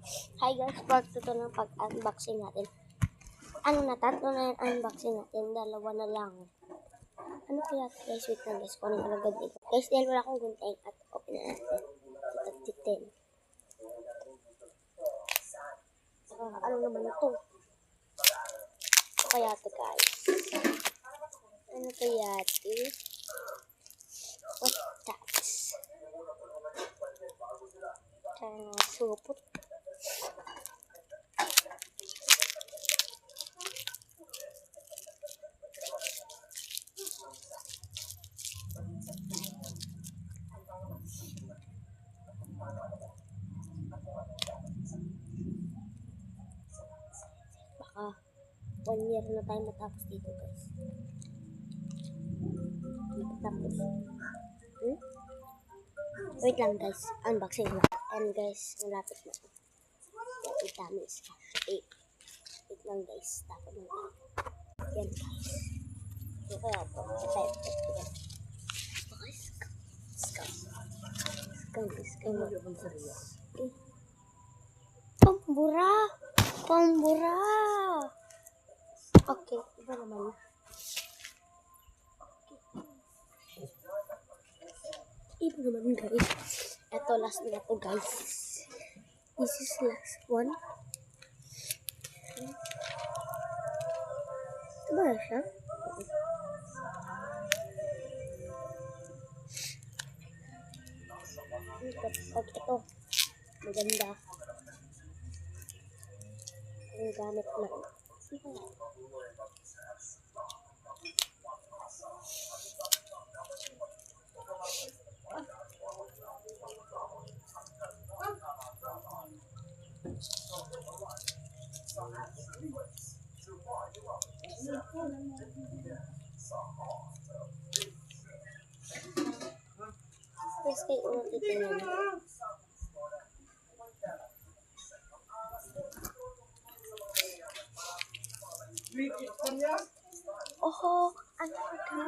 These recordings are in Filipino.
Hi guys, part 2 to ng pag-unboxing natin. Tatlo na yung unboxing natin. Dalawa na lang. Ano kaya guys? Wait lang guys. Kung ano agad dito. Guys, dahil wala akong gunting at open na natin. Titin. Ano naman ito? Ano kaya ito guys? Ano kaya ito? What's that? Supot. Baka 1 year na tayo matapos dito guys. Matapos. Wait lang guys, unboxing na. And guys, malapit na. Wait lang guys. Wait lang guys, tapos na tayo. Yan guys. Ito kaya ito. Pambura! Pambura! Okay, iba naman. Iba naman guys. Ito last na to guys. This is last one. Ito ba siya? Ito. Maganda. Ang gamit na. Guys, kayo unang titingnan. Oh, ano ka?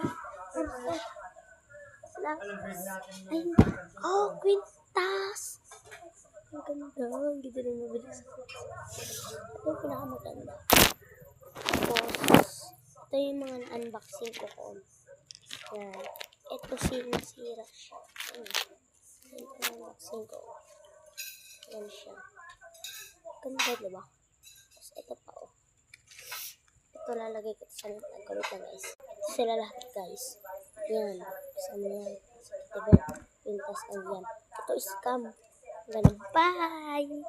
Oh, kwintas! Ang ganda. Ang ganda rin mabilis. Ito yung pinakamaganda. Tapos, ito yung mga unboxing ko ko. Yan. Ito sinasira siya. Ito yung unboxing ko. Yan siya. Ganda, diba? Tapos, ito pa, oh. Ito lalagay ko sa nagkawit na guys. Sila lahat guys. Yan. Kasama yan. Diba? Pintas ang yan. Ito is scam. Ganun. Bye!